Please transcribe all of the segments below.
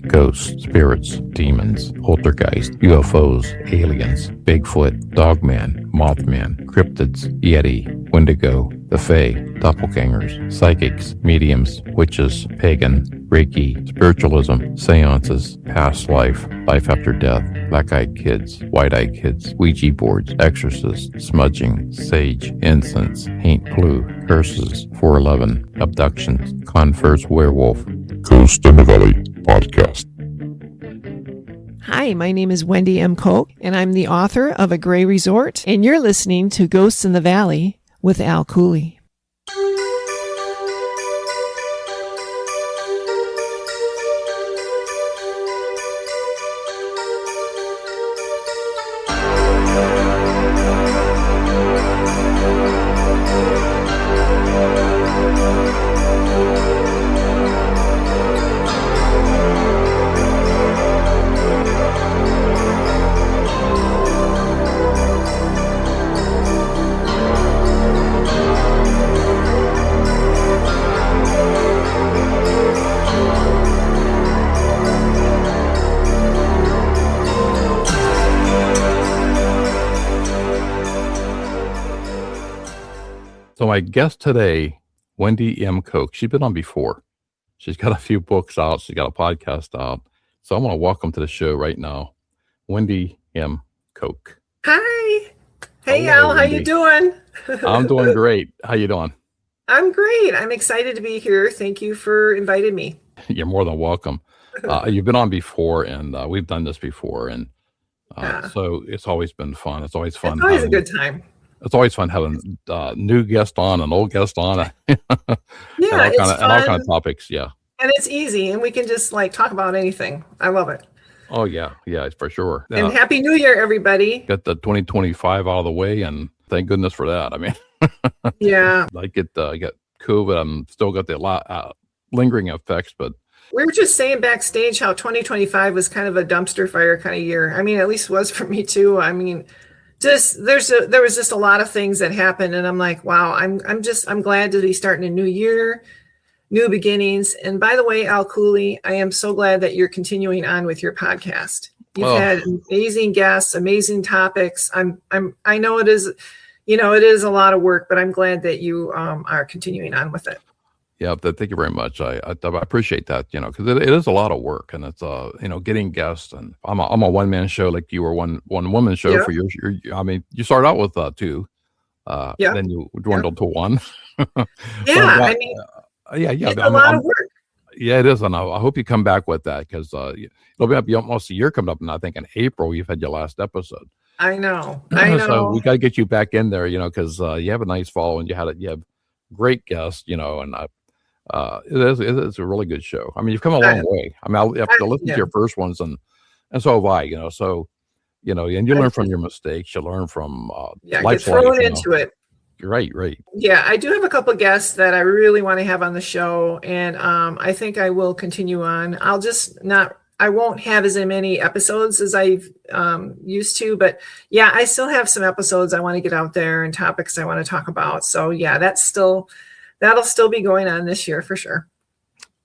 Ghosts, spirits, demons, poltergeist, UFOs, aliens, Bigfoot, Dogman, Mothman, cryptids, Yeti, Wendigo, the Fae, doppelgangers, psychics, mediums, witches, pagan, Reiki, spiritualism, seances, past life, life after death, black-eyed kids, white-eyed kids, Ouija boards, exorcists, smudging, sage, incense, paint blue, curses, 411, abductions, confers, werewolf. Ghost in the Valley podcast. Hi, my name is Wendy M. Koch, and I'm the author of A Gray Resort, and you're listening to Ghosts in the Valley with Al Cooley. So my guest today, Wendy M. Koch, she's been on before. She's got a few books out. She's got a podcast out. So I want to welcome to the show right now, Wendy M. Koch. Hi. Hey, Hello, Al. How you doing? I'm doing great. How you doing? I'm great. I'm excited to be here. Thank you for inviting me. You're more than welcome. You've been on before, and we've done this before, and so it's always been fun. It's always fun. It's always a good time. It's always fun having new guests on and old guests on. Yeah, and all kind of topics. Yeah. And it's easy, and we can just talk about anything. I love it. Oh yeah, for sure. And Happy New Year, everybody. Got the 2025 out of the way, and thank goodness for that. I mean, yeah. I got COVID. I'm still got the lingering effects, but we were just saying backstage how 2025 was kind of a dumpster fire kind of year. I mean, at least it was for me too. I mean, there was just a lot of things that happened, and I'm like, wow, I'm glad to be starting a new year, new beginnings. And by the way, Al Cooley, I am so glad that you're continuing on with your podcast. You've had amazing guests, amazing topics. I know it is, it is a lot of work, but I'm glad that you are continuing on with it. Yeah, thank you very much. I appreciate that, because it is a lot of work, and it's getting guests, and I'm a one man show, like you were one woman show for your. I mean, you started out with two, then you dwindled to one. Yeah, it's a lot of work. Yeah, it is, and I hope you come back with that, because it'll be almost a year coming up, and I think in April you've had your last episode. I know. So we got to get you back in there, because you have a nice following. You have great guests, and it is a really good show. I mean, you've come a long way. I mean, I have to listen to your first ones, and so have I. So and you learn from your mistakes. You learn from get thrown into it. Right. Yeah, I do have a couple of guests that I really want to have on the show, and I think I will continue on. I won't have as many episodes as I've used to, but yeah, I still have some episodes I want to get out there and topics I want to talk about. So yeah, that'll still be going on this year for sure.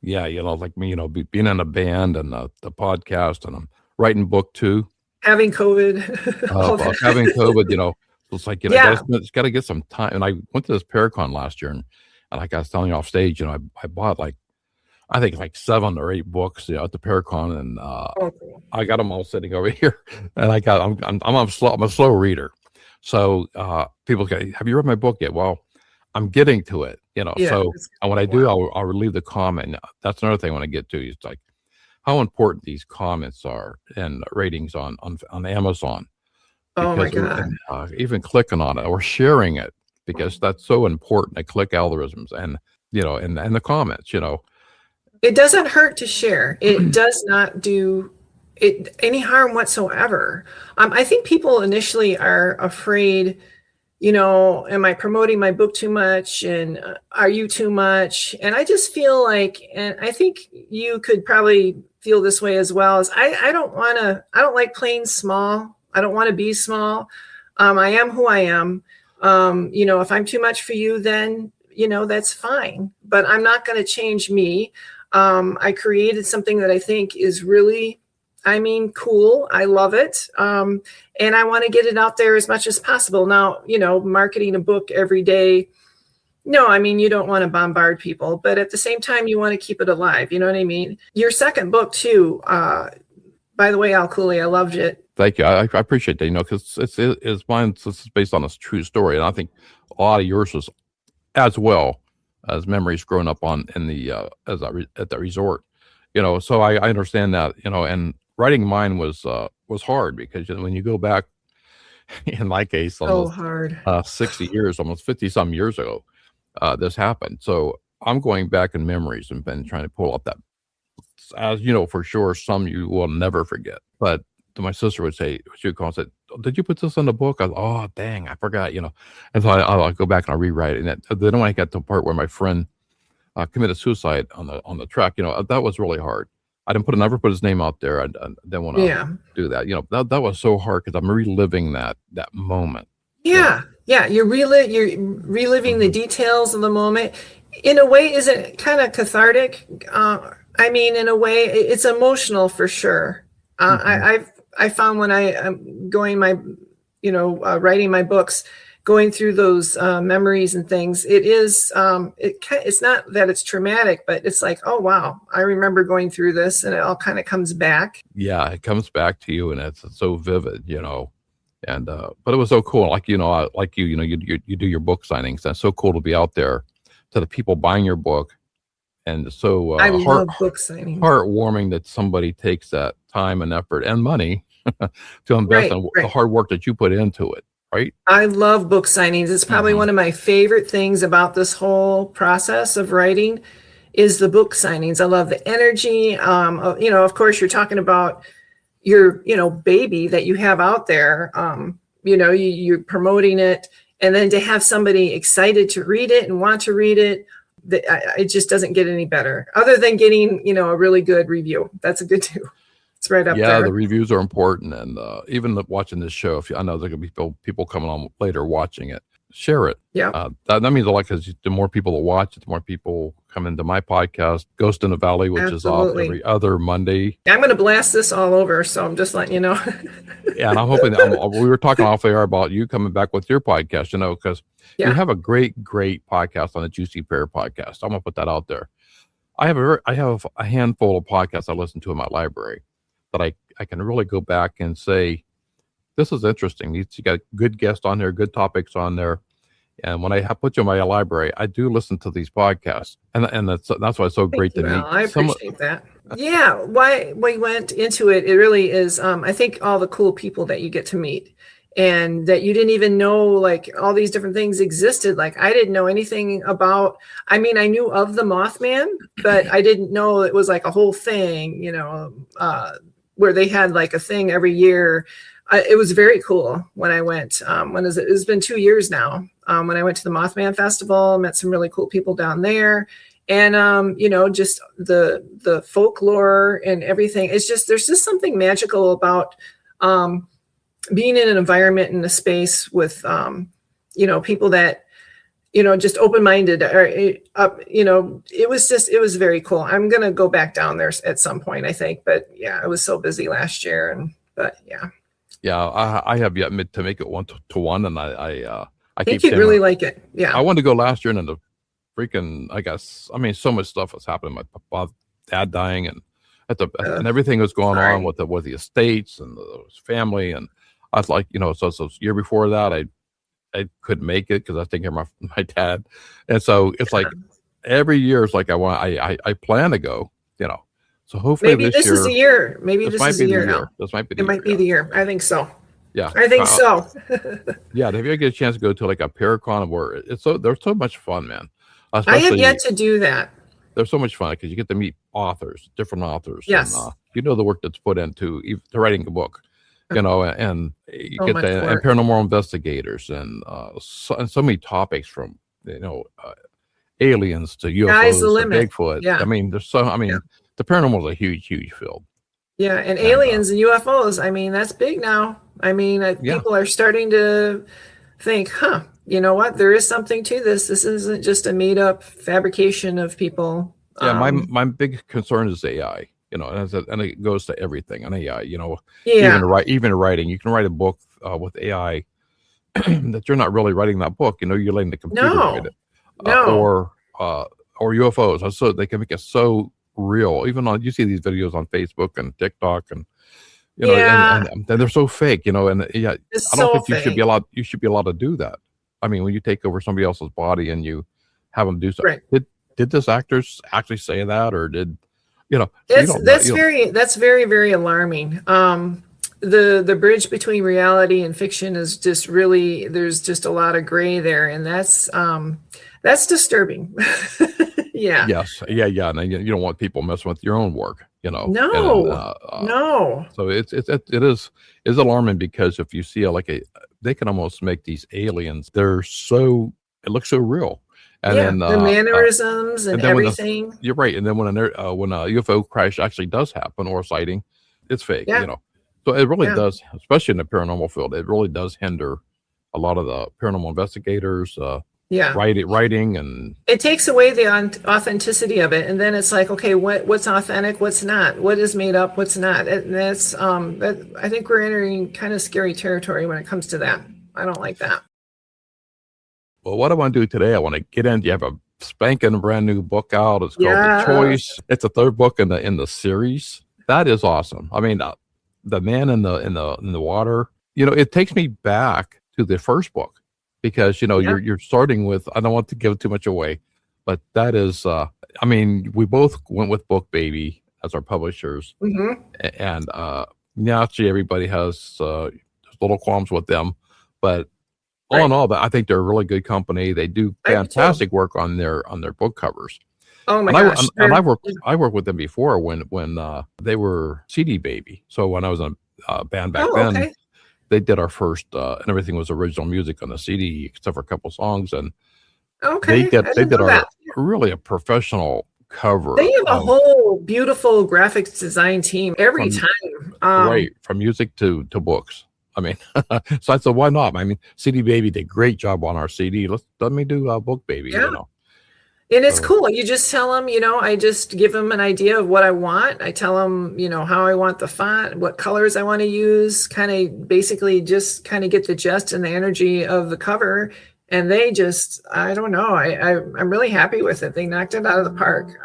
Yeah, like me, being in a band and the podcast, and I'm writing book too. Having COVID. Having COVID, it's like, it's got to get some time. And I went to this Paracon last year, and like I was telling you off stage, I bought I think 7 or 8 books, at the Paracon, and I got them all sitting over here, and I'm a slow reader. So people go, have you read my book yet? Well, I'm getting to it, so, and when I do, I'll leave the comment. That's another thing I want to get to. It's like how important these comments are and ratings on Amazon. Oh my God. Even clicking on it or sharing it, because that's so important. The click algorithms and the comments, It doesn't hurt to share. It does not do it any harm whatsoever. I think people initially are afraid, am I promoting my book too much? And are you too much? And I just feel like, and I think you could probably feel this way as well, as I don't like playing small. I don't want to be small. I am who I am. If I'm too much for you, then, that's fine, but I'm not going to change me. I created something that I think is really, cool. I love it. And I want to get it out there as much as possible. Now, marketing a book every day. No, you don't want to bombard people, but at the same time, you want to keep it alive. You know what I mean? Your second book too, by the way, Al Cooley, I loved it. Thank you. I appreciate that, because it's mine. This is based on a true story. And I think a lot of yours was as well as memories growing up at the resort, so I understand that, and writing mine was hard because when you go back, in my case, almost hard. 60 years, almost 50 some years ago, this happened. So I'm going back in memories and been trying to pull up that, as for sure, some you will never forget. But my sister would say, she would call and say, "Did you put this in the book?" I was, "Oh, dang, I forgot," And so I'll go back and I'll rewrite it. And then when I got to the part where my friend committed suicide on the track, that was really hard. I never put his name out there. I didn't want to do that. That was so hard because I'm reliving that moment. Yeah. Yeah. You're reliving the details of the moment. In a way, is it kind of cathartic? In a way, it's emotional for sure. I found when I'm going writing my books, going through those memories and things, it is, it's not that it's traumatic, but it's like, oh, wow, I remember going through this, and it all kind of comes back. Yeah, it comes back to you, and it's so vivid, and, but it was so cool. Like, you do your book signings. That's so cool to be out there to the people buying your book. And so I love book signings. Heartwarming that somebody takes that time and effort and money to invest in the hard work that you put into it, right? I love book signings. It's probably one of my favorite things about this whole process of writing is the book signings. I love the energy. Of course, you're talking about your, baby that you have out there. You're promoting it, and then to have somebody excited to read it and want to read it. It just doesn't get any better other than getting, a really good review. That's a good too. It's right up there. Yeah, the reviews are important. And even watching this show, I know there could be people coming on later watching it, share it. Yeah. That means a lot because the more people that watch it, the more people come into my podcast, Ghost in the Valley, which is off every other Monday. I'm going to blast this all over. So I'm just letting you know. Yeah. And I'm hoping we were talking off air about you coming back with your podcast, because you have a great podcast on the Juicy Pear podcast. I'm going to put that out there. I have a handful of podcasts I listen to in my library that I can really go back and say, this is interesting. You got good guests on there, good topics on there. And when I put you in my library, I do listen to these podcasts. And that's why it's so great to meet. I appreciate that. Yeah. Why we went into it, it really is, I think all the cool people that you get to meet. And that you didn't even know, like, all these different things existed. Like, I didn't know anything about, I knew of the Mothman, but I didn't know it was like a whole thing, where they had like a thing every year. It was very cool when I went. When is it? It's been 2 years now. When I went to the Mothman Festival, met some really cool people down there. And, just the folklore and everything. It's just, there's just something magical about, being in an environment in a space with, people that, just open-minded or, it was very cool. I'm going to go back down there at some point, I think, but yeah, I was so busy last year but yeah. Yeah. I have yet to make it 1-to-1, and I think you'd really like it. Yeah. I wanted to go last year, and then the freaking, so much stuff was happening. My dad dying and and everything was going on with the estates and the family. And I was like, so year before that, I couldn't make it because I was taking care of my dad. And so it's like every year it's like I plan to go, so hopefully maybe this is the year. Maybe this is the year now. This might be the year. I think so. Yeah. I think so. Yeah. If you ever get a chance to go to like a Paracon where there's so much fun, man. I have yet to do that. They're so much fun because you get to meet different authors. Yes. And, the work that's put into writing a book. And you get and paranormal investigators and so many topics from aliens to UFOs to Bigfoot. Yeah. There's the paranormal is a huge field. Yeah, and aliens and UFOs. That's big now. People are starting to think, you know what? There is something to this. This isn't just a made up fabrication of people. Yeah, my big concern is AI. And it goes to everything on AI. Yeah. Even writing. You can write a book with AI that you're not really writing that book. You're letting the computer write it. No. Or UFOs. So they can make it so real. Even on you see these videos on Facebook and TikTok, and and they're so fake. And yeah, It's I don't so think you should fake. be allowed. You should be allowed to do that. I mean, when you take over somebody else's body and you have them do something, Right. did this actors actually say that, or did so That's very, very alarming. The bridge between reality and fiction is just really, there's just a lot of gray there, and that's disturbing. Yeah. Yes, yeah, and you don't want people messing with your own work, No. And, No. so it is alarming, because if you see they can almost make these aliens. It looks so real, and Yeah, then the mannerisms and then everything. you're right, and then when a UFO crash actually does happen, or a sighting, it's fake. Yeah. So it really Yeah. does, especially in the paranormal field. It really does hinder a lot of the paranormal investigators. Yeah. Writing, and It takes away the authenticity of it, and then it's like, okay, what's authentic, what's not, what is made up, what's not. And that's I think we're entering kind of scary territory when it comes to that. I don't like that. well, what I want to do today, I want to get into. You have a spanking brand new book out. It's called Yes. The Choice. It's the third book in the series. That is awesome. I mean, the man in the water. It takes me back to the first book, because you're starting with. I don't want to give too much away, but that is. I mean, we both went with Book Baby as our publishers, Mm-hmm. and naturally everybody has little qualms with them, but all in all, I think they're a really good company. They do fantastic work on their book covers. Oh my And gosh. I worked with them before when they were CD Baby. So when I was in a band back then, okay. they did our first and everything was original music on the CD, except for a couple songs, and Okay. they did I didn't know our that. really a professional cover. They have a whole beautiful graphics design team every time. Right, from music to books. I mean, so I said, why not? I mean, CD Baby did a great job on our CD. Let me do Book Baby. Yeah. And it's cool. You just tell them, I just give them an idea of what I want. I tell them, how I want the font, what colors I want to use, kind of basically just kind of get the gist and the energy of the cover. And they just, I don't know. I'm really happy with it. They knocked it out of the park.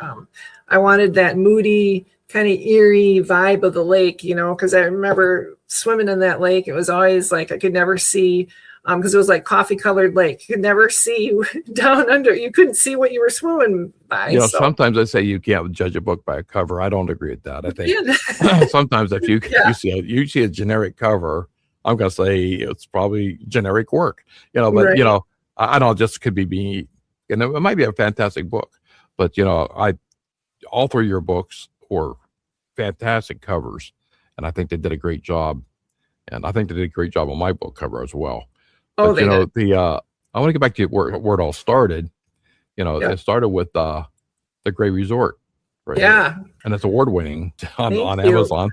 I wanted that moody, kind of eerie vibe of the lake, because I remember swimming in that lake. It was always like I could never see, because it was like coffee colored lake. You could never see down under. You couldn't see what you were swimming by. Sometimes I say you can't judge a book by a cover. I don't agree with that. I think sometimes if you see a generic cover, I'm gonna say it's probably generic work. But Right. I don't, just could be me. It might be a fantastic book, but all three of your books were fantastic covers, and I think they did a great job. And I think they did a great job on my book cover as well. Oh, But I want to get back to where it all started. It started with the Gray Resort, right? Yeah. And it's award winning on Thank you. Amazon.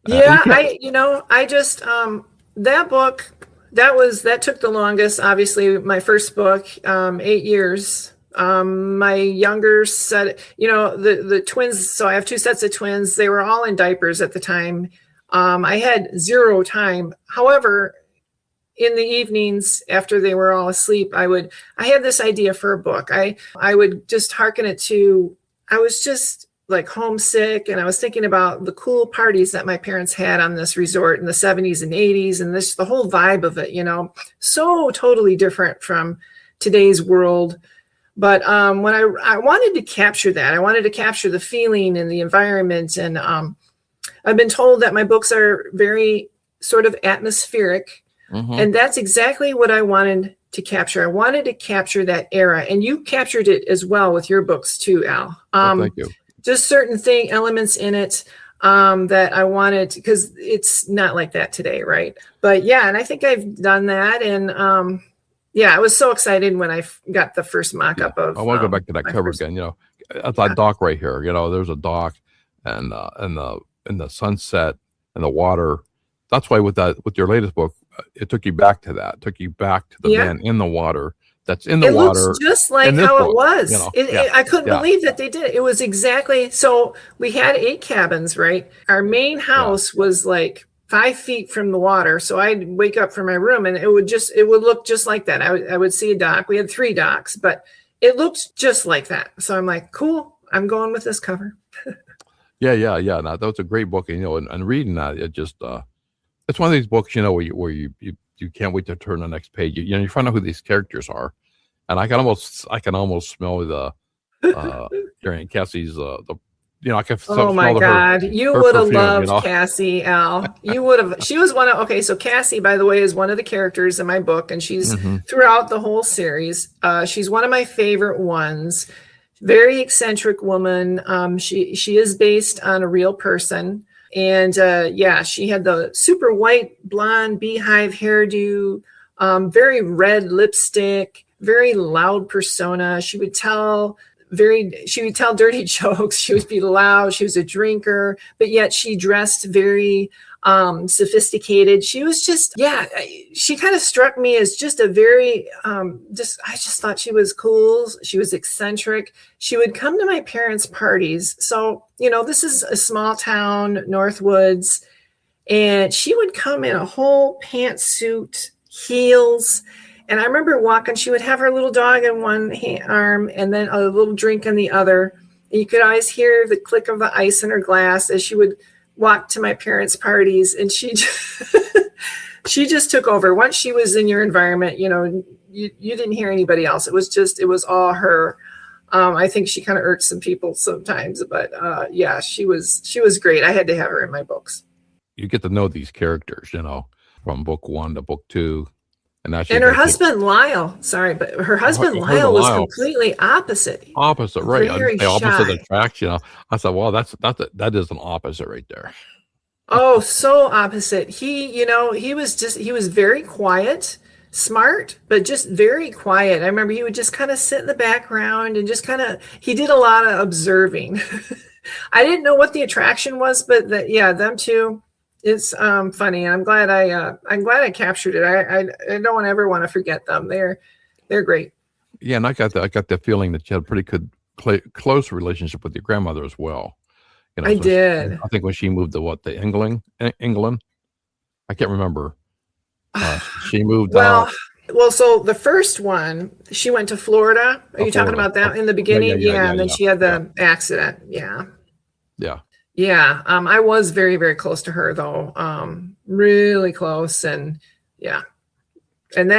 Yeah, I just that book that took the longest. Obviously, my first book, 8 years. My younger set, the twins. So I have two sets of twins. They were all in diapers at the time. I had zero time. However, in the evenings after they were all asleep, I had this idea for a book. I would just hearken it to, I was just like homesick, and I was thinking about the cool parties that my parents had on this resort in the 70s and 80s, and the whole vibe of it, so totally different from today's world. But when I wanted to capture that, I wanted to capture the feeling and the environment. And I've been told that my books are very sort of atmospheric. Mm-hmm. And that's exactly what I wanted to capture. I wanted to capture that era. And you captured it as well with your books too, Al. Thank you. Just certain elements in it that I wanted, because it's not like that today, right? But yeah, and I think I've done that. And I was so excited when I got the first mock-up of. I want to go back to that cover again. At that dock right here. There's a dock, and the sunset and the water. That's why with your latest book, it took you back to that. It took you back to the man in the water that's in the It water. looks just like how it was. I couldn't yeah, believe that they did it. It was exactly so. We had 8 cabins, right? Our main house was like 5 feet from the water, so I'd wake up from my room and it would look just like that. I would see a dock. We had 3 docks, but it looked just like that. So I'm like, cool. I'm going with this cover. yeah. No, that was a great book, and and reading that, it just it's one of these books, where you can't wait to turn the next page. You find out who these characters are, and I can almost smell the your Aunt Cassie's I can Oh my smell God. You her would have perfume, loved Cassie, Al. You would have. She was okay, so Cassie, by the way, is one of the characters in my book, and she's throughout the whole series. She's one of my favorite ones. Very eccentric woman. She is based on a real person. And she had the super white blonde beehive hairdo, very red lipstick, very loud persona. She would tell dirty jokes. She would be loud. She was a drinker, but yet she dressed very sophisticated. She was just, she kind of struck me as just a very, I just thought she was cool. She was eccentric. She would come to my parents' parties. So, this is a small town, Northwoods, and she would come in a whole pantsuit, heels. And I remember walking, she would have her little dog in one arm and then a little drink in the other. And you could always hear the click of the ice in her glass as she would walk to my parents' parties. And she just took over. Once she was in your environment, you didn't hear anybody else. It was all her. I think she kind of irked some people sometimes, but she was great. I had to have her in my books. You get to know these characters, from book 1 to book 2. And her husband Lyle, Lyle was completely opposite. Opposite, right? Very opposite shy. attracts. I said, well, that is an opposite right there. Oh, so opposite. He was very quiet, smart, but just very quiet. I remember he would just kind of sit in the background and just he did a lot of observing. I didn't know what the attraction was, but them two. It's funny, and I'm glad I captured it. I don't ever want to forget them. They're great. Yeah, and I got the feeling that you had a pretty good close relationship with your grandmother as well. I did. I think when she moved to England. I can't remember. She moved out. Well, so the first one, she went to Florida. Are you talking about that in the beginning? Yeah, and then she had the accident. Yeah. Yeah. Yeah, I was very, very close to her though, really close, and and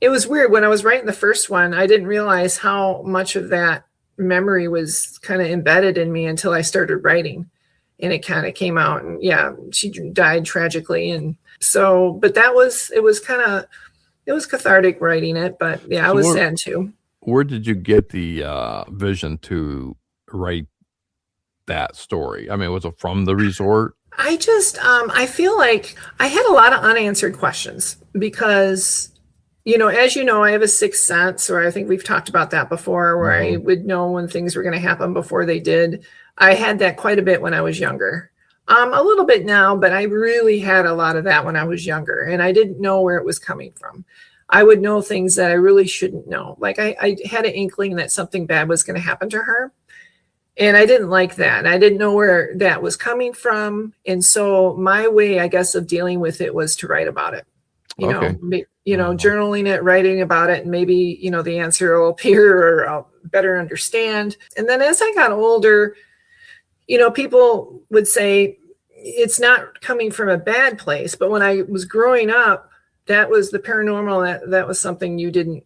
it was weird when I was writing the first one. I didn't realize how much of that memory was kind of embedded in me until I started writing, and it kind of came out. And she died tragically, and so, but it was cathartic writing it, but I was sad too. Where did you get the vision to write that story? I mean, was it from the resort? I just I feel like I had a lot of unanswered questions because as I have a sixth sense, or I think we've talked about that before, where I would know when things were going to happen before they did. I had that quite a bit when I was younger. A little bit now, but I really had a lot of that when I was younger, and I didn't know where it was coming from. I would know things that I really shouldn't know. Like I had an inkling that something bad was going to happen to her. And I didn't like that. I didn't know where that was coming from. And so my way, I guess, of dealing with it was to write about it. Journaling it, writing about it, and maybe, the answer will appear or I'll better understand. And then as I got older, people would say it's not coming from a bad place. But when I was growing up, that was the paranormal. That was something you didn't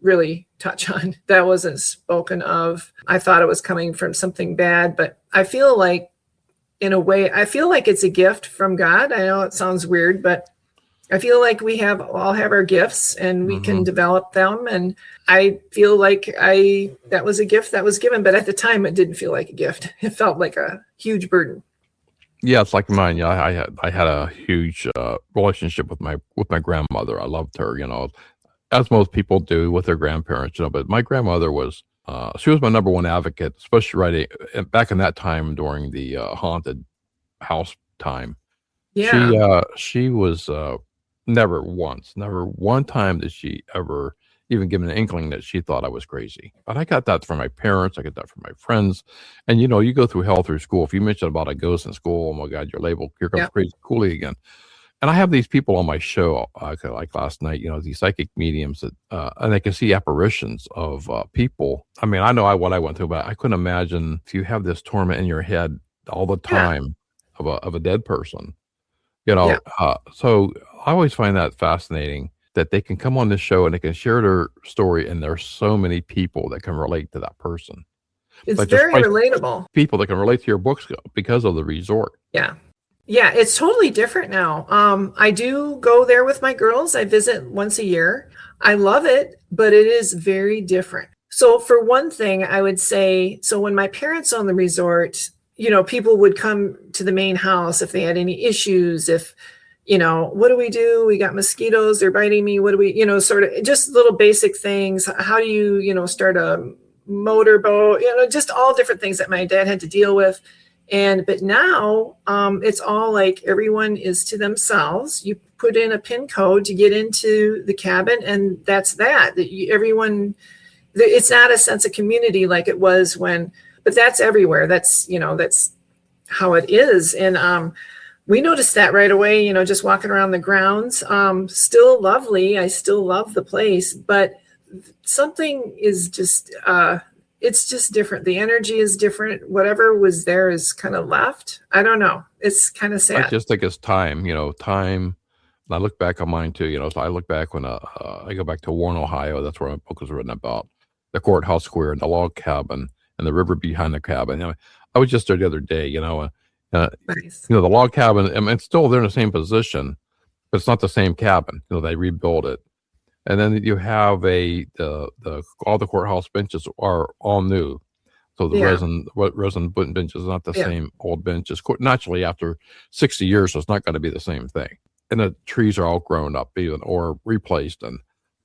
really touch on. That wasn't spoken of. I thought it was coming from something bad, but I feel like, in a way, it's a gift from God. I know it sounds weird, but I feel like we all have our gifts and we can develop them. And I feel like that was a gift that was given, but at the time it didn't feel like a gift. It felt like a huge burden. Yeah, it's like mine. Yeah, I had a huge relationship with my grandmother. I loved her, as most people do with their grandparents, but my grandmother was, she was my number one advocate, especially writing back in that time during the haunted house time. Yeah. She was never one time did she ever even given an inkling that she thought I was crazy. But I got that from my parents. I got that from my friends. And, you know, you go through hell through school. If you mention about a ghost in school, oh my God, you're labeled, here comes crazy Cooley again. And I have these people on my show, like last night, you know, these psychic mediums that, and they can see apparitions of people. I mean, I know what I went through, but I couldn't imagine if you have this torment in your head all the time of a dead person, you know. So I always find that fascinating that they can come on this show and they can share their story, and there's so many people that can relate to that person. It's very relatable. People that can relate to your books because of the resort. Yeah, it's totally different now. I do go there with my girls. I visit once a year. I love it, but it is very different. So for one thing, I would say, so when my parents owned the resort, you know, people would come to the main house if they had any issues, if, you know, what do we do? We got mosquitoes, they're biting me. What do we, you know, sort of just little basic things. How do you, you know, start a motorboat, you know, just all different things that my dad had to deal with. But now it's all like everyone is to themselves. You put in a PIN code to get into the cabin, and that's that. Everyone, it's not a sense of community like it was but that's everywhere. That's, you know, that's how it is. And we noticed that right away, you know, just walking around the grounds. Still lovely. I still love the place, but something is just, it's just different. The energy is different. Whatever was there is kind of left. I don't know. It's kind of sad. I just think it's time, you know, time. And I look back on mine too, you know, so I look back when I go back to Warren, Ohio. That's where my book was written about, the courthouse square and the log cabin and the river behind the cabin. You know, I was just there the other day, you know, nice. You know, the log cabin, I mean, it's still there in the same position, but it's not the same cabin. You know, they rebuilt it. And then you have all the courthouse benches are all new. So the resin benches is not the same old benches. Naturally, after 60 years, so it's not going to be the same thing. And the trees are all grown up even or replaced. And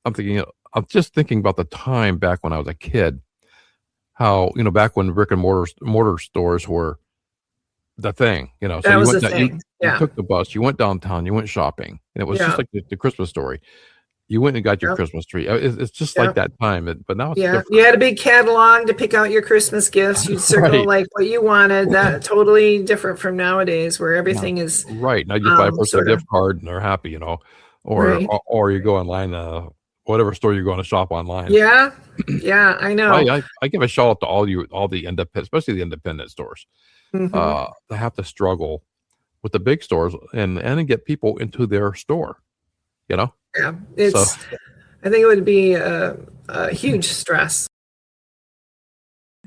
I'm thinking, you know, I'm just thinking about the time back when I was a kid, how, you know, back when brick and mortar stores were the thing, you know. So you took the bus, you went downtown, you went shopping, and it was just like the Christmas story. You went and got your Christmas tree. It's just like that time, but now it's different. You had a big catalog to pick out your Christmas gifts. You'd circle like what you wanted. That totally different from nowadays, where everything is right. Now you just buy a person a gift card and they're happy, you know, or you go online, whatever store you're going to shop online. Yeah, I know. I give a shout out to all the independent, especially the independent stores. They have to struggle with the big stores and get people into their store, you know. Yeah, I think it would be a huge stress.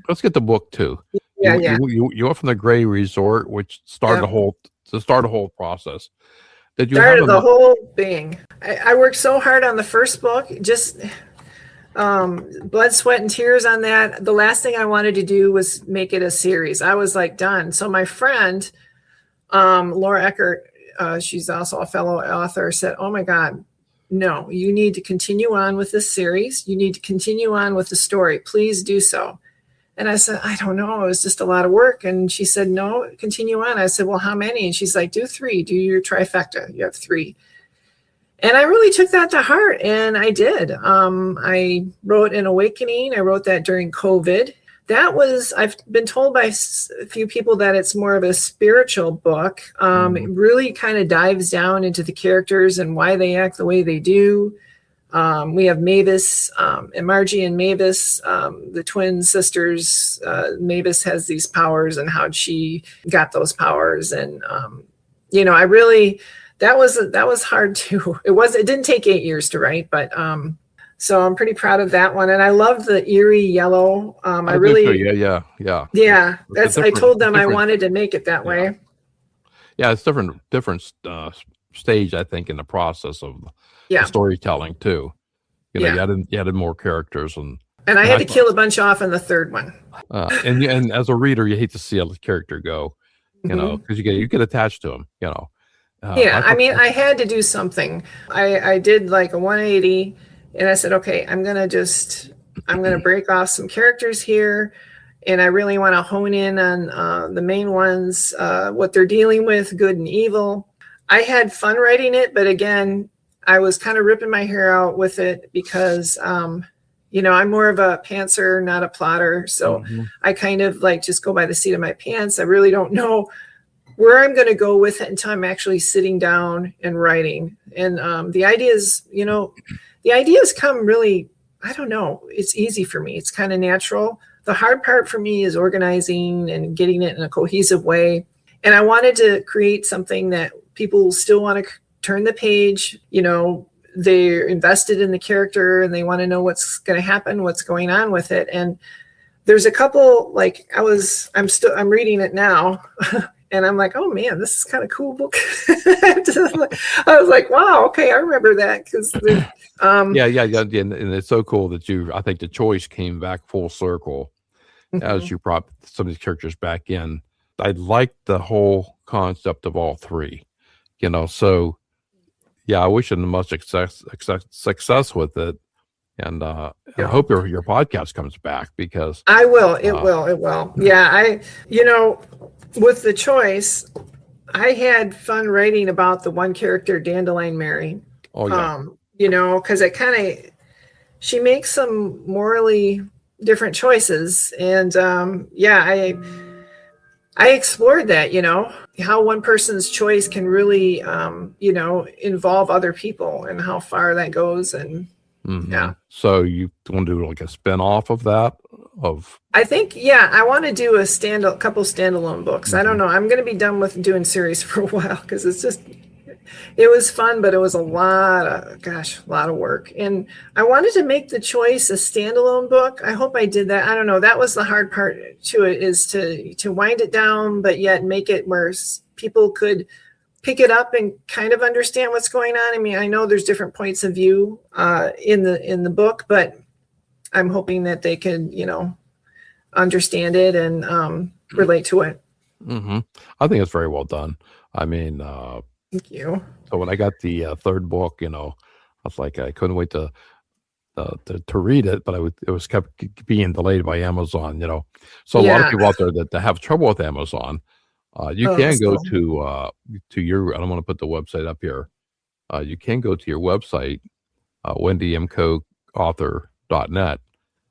Let's get the book too. You went from the Gray Resort, which started the whole process. Did you started the whole thing? I worked so hard on the first book, just blood, sweat, and tears on that. The last thing I wanted to do was make it a series. I was like done. So my friend, Laura Eckert, she's also a fellow author, said, "Oh my God, no, you need to continue on with this series. You need to continue on with the story. Please do so." And I said, "I don't know. It was just a lot of work." And she said, "No, continue on." I said, "Well, how many?" And she's like, "Do 3. Do your trifecta. You have 3." And I really took that to heart, and I did. I wrote An Awakening. I wrote that during COVID. I've been told by a few people that it's more of a spiritual book. It really kind of dives down into the characters and why they act the way they do. We have Mavis and Margie and Mavis, the twin sisters. Mavis has these powers and how she got those powers. And, you know, I really, that was hard too. It didn't take 8 years to write, but, so I'm pretty proud of that one. And I love the eerie yellow. I told them I wanted to make it that way. Yeah. It's different stage, I think, in the process of the storytelling too. You know, you added more characters and I had to kill a bunch off in the third one. And as a reader, you hate to see a character go, you know, because you get attached to them, you know. I had to do something. I did like a 180. And I said, okay, I'm going to break off some characters here. And I really want to hone in on the main ones, what they're dealing with, good and evil. I had fun writing it. But again, I was kind of ripping my hair out with it because, you know, I'm more of a pantser, not a plotter. So I kind of like just go by the seat of my pants. I really don't know where I'm going to go with it until I'm actually sitting down and writing. And the ideas, you know, the ideas come really, I don't know, it's easy for me. It's kind of natural. The hard part for me is organizing and getting it in a cohesive way. And I wanted to create something that people still want to turn the page, you know, they're invested in the character and they want to know what's going to happen, what's going on with it. And there's a couple, like I'm reading it now and I'm like, oh man, this is kind of cool book. I was like, wow, okay, I remember that because yeah, and it's so cool that I think the choice came back full circle as you brought some of these characters back in. I like the whole concept of all three, you know. So yeah, I wish you the most success with it, and I hope your podcast comes back because I will. It will. Yeah, you know, with the choice, I had fun writing about the one character, Dandelion Mary. Oh yeah. You know, because she makes some morally different choices, and I explored that, you know, how one person's choice can really, you know, involve other people and how far that goes. And yeah. So you want to do like a spin-off of that? I think, I want to do a couple standalone books. I don't know. I'm going to be done with doing series for a while because it was fun, but it was a lot of work. And I wanted to make the choice a standalone book. I hope I did that. I don't know. That was the hard part to it, is to wind it down, but yet make it where people could pick it up and kind of understand what's going on. I mean, I know there's different points of view in the book, but I'm hoping that they can, you know, understand it and relate to it. I think it's very well done. I mean, thank you. So when I got the third book, you know, I was like, I couldn't wait to read it, but it was kept being delayed by Amazon, you know. So a lot of people out there that have trouble with Amazon, you can go to your, I don't want to put the website up here. You can go to your website, wendymcoauthor.net,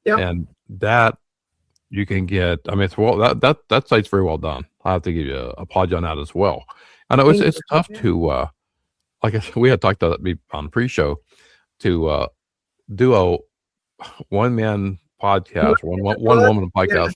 and that you can get. I mean, it's that site's very well done. I have to give you a apology on that as well. I know it's tough to, like I said, we had talked about it on pre-show, to do a one-man podcast, one woman podcast,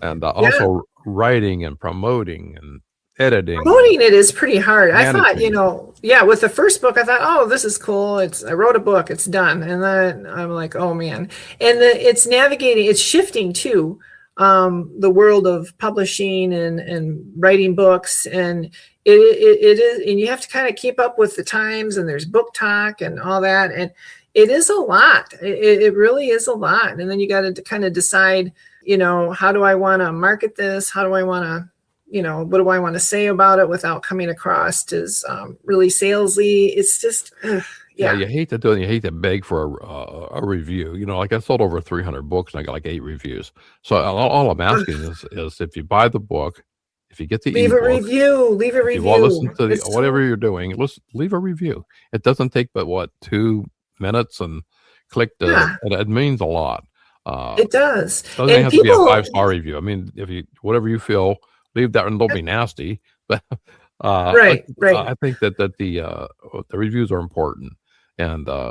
and also writing and promoting and editing. Promoting it is pretty hard. I thought, you know, with the first book, I thought, oh, this is cool. I wrote a book, it's done. And then I'm like, oh man. And it's navigating, it's shifting too, the world of publishing and writing books. And it is, and you have to kind of keep up with the times, and there's book talk and all that. And it is a lot. It really is a lot. And then you got to kind of decide, you know, how do I want to market this? How do I want to, you know, what do I want to say about it without coming across as really salesy? It's just, you hate to do it. You hate to beg for a review. You know, like I sold over 300 books and I got like 8 reviews. So all I'm asking is if you buy the book, if you get the leave a review, if you want to listen to whatever you're doing, leave a review. It doesn't take but 2 minutes, and click it means a lot. It does. It doesn't have to be a 5-star review. I mean, if you whatever you feel, leave that, and don't be nasty. But right. I think that the reviews are important, and I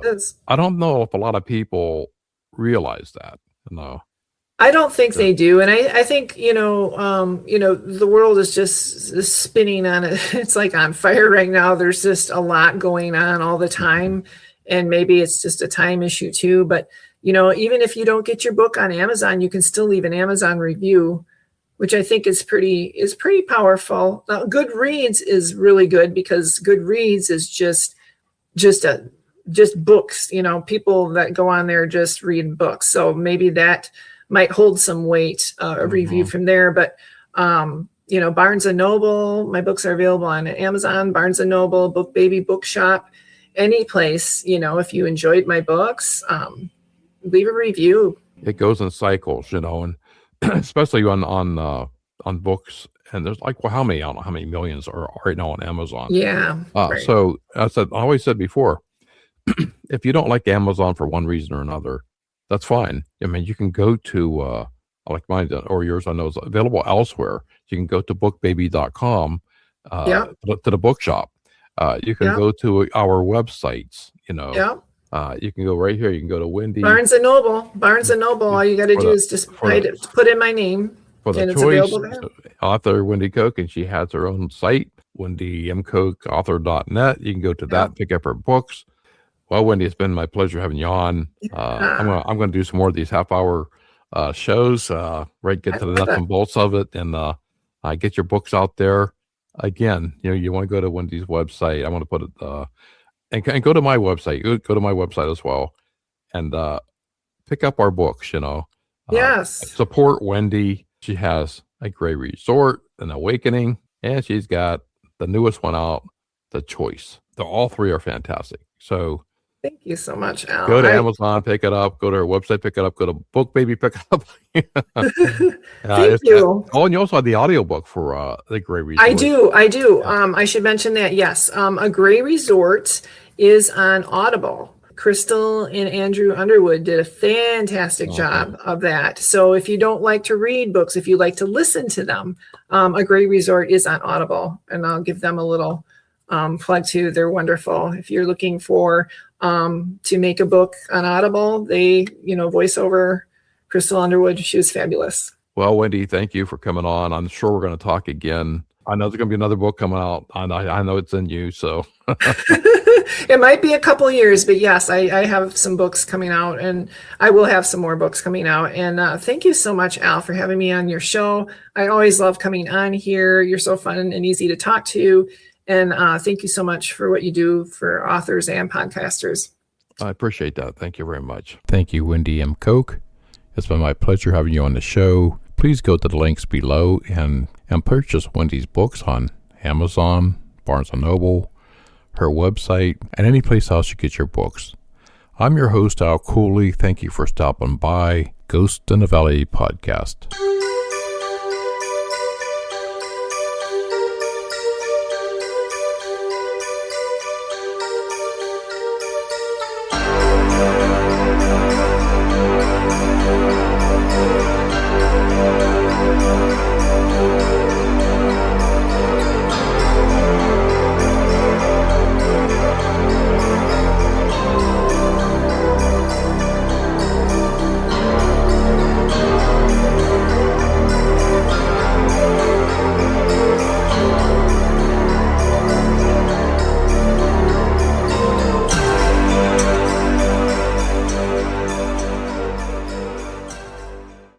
don't know if a lot of people realize that. No, I don't think they do, and I think you know the world is just spinning on it. It's like on fire right now. There's just a lot going on all the time, and maybe it's just a time issue too. But you know, even if you don't get your book on Amazon, you can still leave an Amazon review, which I think is pretty powerful. Now, Goodreads is really good because Goodreads is just books. You know, people that go on there just read books. So maybe that might hold some weight, a review from there. But you know, Barnes and Noble, my books are available on Amazon, Barnes and Noble, Book Baby Bookshop, any place. You know, if you enjoyed my books, leave a review. It goes in cycles, you know, and especially on books. And there's like, well, I don't know how many millions are right now on Amazon. Yeah. So I always said before, if you don't like Amazon for one reason or another, that's fine. I mean, you can go to, like mine or yours, I know is available elsewhere. You can go to bookbaby.com, to the bookshop. You can go to our websites, you can go right here. You can go to Wendy. Barnes and Noble. All you got to do is just put in my name. For the choice, author Wendy Koch, and she has her own site, wendymkochauthor.net. You can go to that, pick up her books. Well, Wendy, it's been my pleasure having you on. I'm gonna do some more of these half-hour shows, get to the nuts and bolts of it, and get your books out there. Again, you want to go to Wendy's website. I want to put it, and go to my website. Go to my website as well, and pick up our books. Yes. Support Wendy. She has A Gray Resort, An Awakening, and she's got the newest one out, The Choice. All three are fantastic. So thank you so much, Al. Go to Amazon, pick it up. Go to her website, pick it up. Go to BookBaby, pick it up. Thank you. And you also have the audiobook for The Gray Resort. I do. I should mention that, yes. A Gray Resort is on Audible. Crystal and Andrew Underwood did a fantastic job of that. So if you don't like to read books, if you like to listen to them, A Gray Resort is on Audible, and I'll give them a little plug too. They're wonderful. If you're looking for to make a book on Audible, they voice over Crystal Underwood. She was fabulous. Well, Wendy, thank you for coming on. I'm sure we're going to talk again. I know there's going to be another book coming out. I know it's in you, so. It might be a couple years, but yes, I have some books coming out, and I will have some more books coming out. And thank you so much, Al, for having me on your show. I always love coming on here. You're so fun and easy to talk to. And thank you so much for what you do for authors and podcasters. I appreciate that. Thank you very much. Thank you, Wendy M. Koch. It's been my pleasure having you on the show. Please go to the links below and purchase Wendy's books on Amazon, Barnes & Noble, her website, and any place else you get your books. I'm your host, Al Cooley. Thank you for stopping by. Ghost in the Valley podcast.